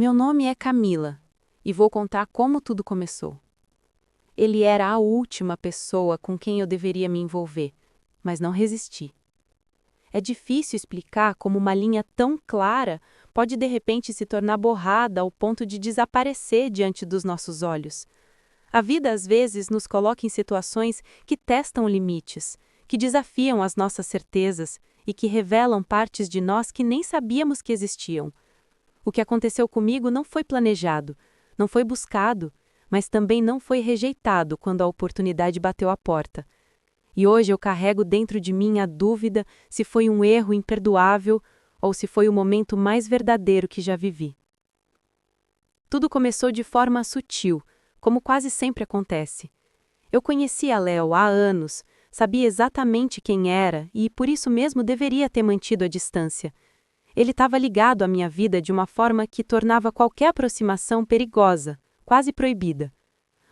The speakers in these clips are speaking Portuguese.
Meu nome é Camila e vou contar como tudo começou. Ele era a última pessoa com quem eu deveria me envolver, mas não resisti. É difícil explicar como uma linha tão clara pode de repente se tornar borrada ao ponto de desaparecer diante dos nossos olhos. A vida às vezes nos coloca em situações que testam limites, que desafiam as nossas certezas e que revelam partes de nós que nem sabíamos que existiam. O que aconteceu comigo não foi planejado, não foi buscado, mas também não foi rejeitado quando a oportunidade bateu à porta. E hoje eu carrego dentro de mim a dúvida se foi um erro imperdoável ou se foi o momento mais verdadeiro que já vivi. Tudo começou de forma sutil, como quase sempre acontece. Eu conhecia Léo há anos, sabia exatamente quem era e por isso mesmo deveria ter mantido a distância. Ele estava ligado à minha vida de uma forma que tornava qualquer aproximação perigosa, quase proibida.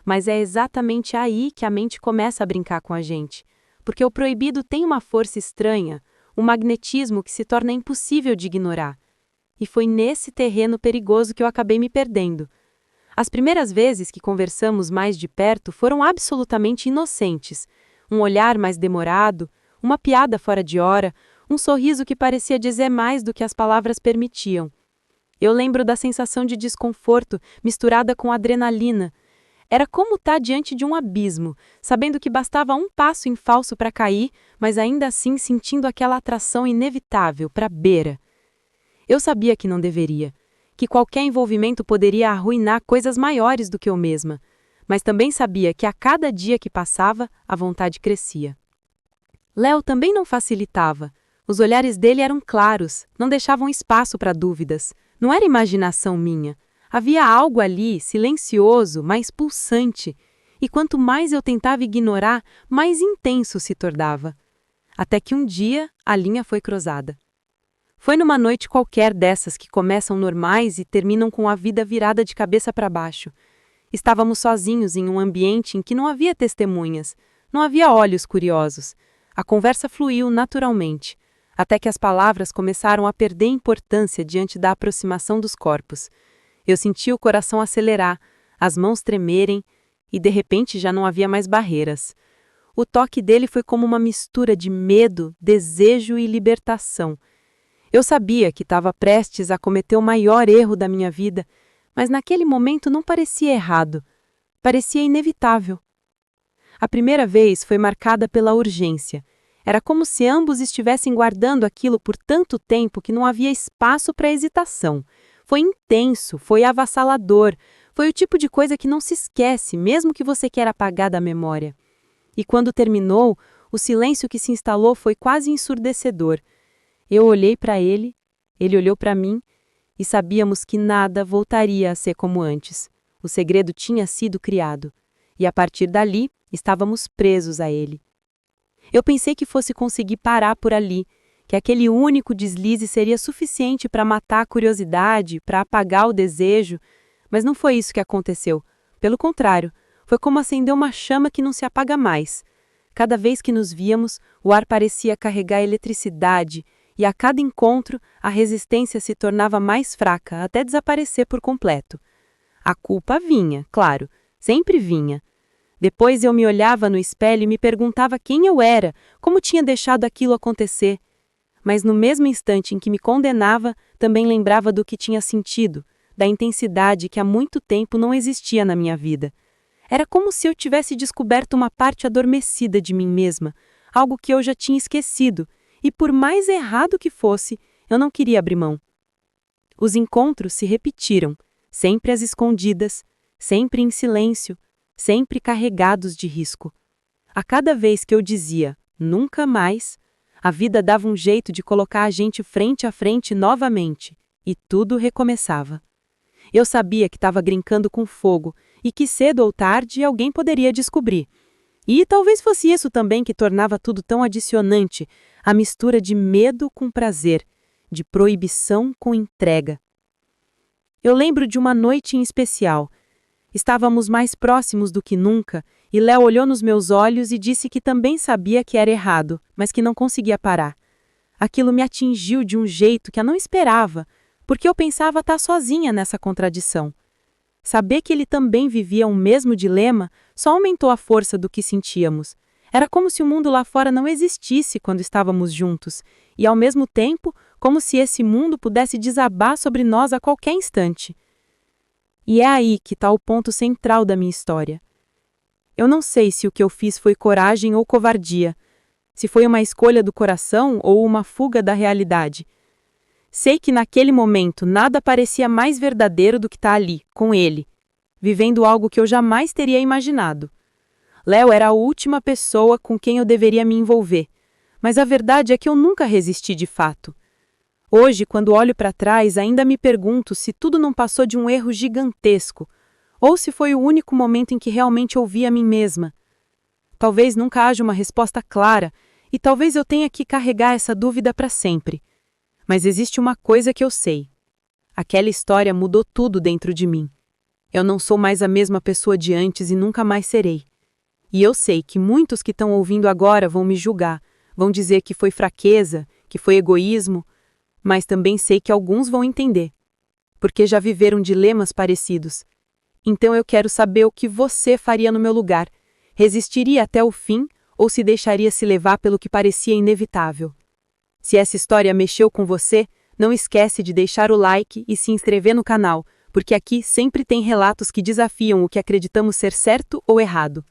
Mas é exatamente aí que a mente começa a brincar com a gente, porque o proibido tem uma força estranha, um magnetismo que se torna impossível de ignorar. E foi nesse terreno perigoso que eu acabei me perdendo. As primeiras vezes que conversamos mais de perto foram absolutamente inocentes. Um olhar mais demorado, uma piada fora de hora, um sorriso que parecia dizer mais do que as palavras permitiam. Eu lembro da sensação de desconforto misturada com adrenalina. Era como estar diante de um abismo, sabendo que bastava um passo em falso para cair, mas ainda assim sentindo aquela atração inevitável para a beira. Eu sabia que não deveria, que qualquer envolvimento poderia arruinar coisas maiores do que eu mesma, mas também sabia que a cada dia que passava, a vontade crescia. Léo também não facilitava. Os olhares dele eram claros, não deixavam espaço para dúvidas. Não era imaginação minha. Havia algo ali, silencioso, mas pulsante. E quanto mais eu tentava ignorar, mais intenso se tornava. Até que um dia, a linha foi cruzada. Foi numa noite qualquer dessas que começam normais e terminam com a vida virada de cabeça para baixo. Estávamos sozinhos em um ambiente em que não havia testemunhas, não havia olhos curiosos. A conversa fluiu naturalmente, até que as palavras começaram a perder importância diante da aproximação dos corpos. Eu senti o coração acelerar, as mãos tremerem, e de repente já não havia mais barreiras. O toque dele foi como uma mistura de medo, desejo e libertação. Eu sabia que estava prestes a cometer o maior erro da minha vida, mas naquele momento não parecia errado. Parecia inevitável. A primeira vez foi marcada pela urgência. Era como se ambos estivessem guardando aquilo por tanto tempo que não havia espaço para hesitação. Foi intenso, foi avassalador, foi o tipo de coisa que não se esquece, mesmo que você queira apagar da memória. E quando terminou, o silêncio que se instalou foi quase ensurdecedor. Eu olhei para ele, ele olhou para mim, e sabíamos que nada voltaria a ser como antes. O segredo tinha sido criado, e a partir dali, estávamos presos a ele. Eu pensei que fosse conseguir parar por ali, que aquele único deslize seria suficiente para matar a curiosidade, para apagar o desejo, mas não foi isso que aconteceu. Pelo contrário, foi como acender uma chama que não se apaga mais. Cada vez que nos víamos, o ar parecia carregar eletricidade, e a cada encontro, a resistência se tornava mais fraca, até desaparecer por completo. A culpa vinha, claro, sempre vinha. Depois eu me olhava no espelho e me perguntava quem eu era, como tinha deixado aquilo acontecer. Mas no mesmo instante em que me condenava, também lembrava do que tinha sentido, da intensidade que há muito tempo não existia na minha vida. Era como se eu tivesse descoberto uma parte adormecida de mim mesma, algo que eu já tinha esquecido, e por mais errado que fosse, eu não queria abrir mão. Os encontros se repetiram, sempre às escondidas, sempre em silêncio, sempre carregados de risco. A cada vez que eu dizia, nunca mais, a vida dava um jeito de colocar a gente frente a frente novamente, e tudo recomeçava. Eu sabia que estava brincando com fogo, e que cedo ou tarde alguém poderia descobrir. E talvez fosse isso também que tornava tudo tão adicionante, a mistura de medo com prazer, de proibição com entrega. Eu lembro de uma noite em especial. Estávamos mais próximos do que nunca, e Léo olhou nos meus olhos e disse que também sabia que era errado, mas que não conseguia parar. Aquilo me atingiu de um jeito que eu não esperava, porque eu pensava estar sozinha nessa contradição. Saber que ele também vivia o mesmo dilema só aumentou a força do que sentíamos. Era como se o mundo lá fora não existisse quando estávamos juntos, e ao mesmo tempo, como se esse mundo pudesse desabar sobre nós a qualquer instante. E é aí que está o ponto central da minha história. Eu não sei se o que eu fiz foi coragem ou covardia, se foi uma escolha do coração ou uma fuga da realidade. Sei que naquele momento nada parecia mais verdadeiro do que estar ali, com ele, vivendo algo que eu jamais teria imaginado. Léo era a última pessoa com quem eu deveria me envolver, mas a verdade é que eu nunca resisti de fato. Hoje, quando olho para trás, ainda me pergunto se tudo não passou de um erro gigantesco, ou se foi o único momento em que realmente ouvi a mim mesma. Talvez nunca haja uma resposta clara, e talvez eu tenha que carregar essa dúvida para sempre. Mas existe uma coisa que eu sei. Aquela história mudou tudo dentro de mim. Eu não sou mais a mesma pessoa de antes e nunca mais serei. E eu sei que muitos que estão ouvindo agora vão me julgar, vão dizer que foi fraqueza, que foi egoísmo, mas também sei que alguns vão entender, porque já viveram dilemas parecidos. Então eu quero saber o que você faria no meu lugar. Resistiria até o fim ou se deixaria se levar pelo que parecia inevitável? Se essa história mexeu com você, não esquece de deixar o like e se inscrever no canal, porque aqui sempre tem relatos que desafiam o que acreditamos ser certo ou errado.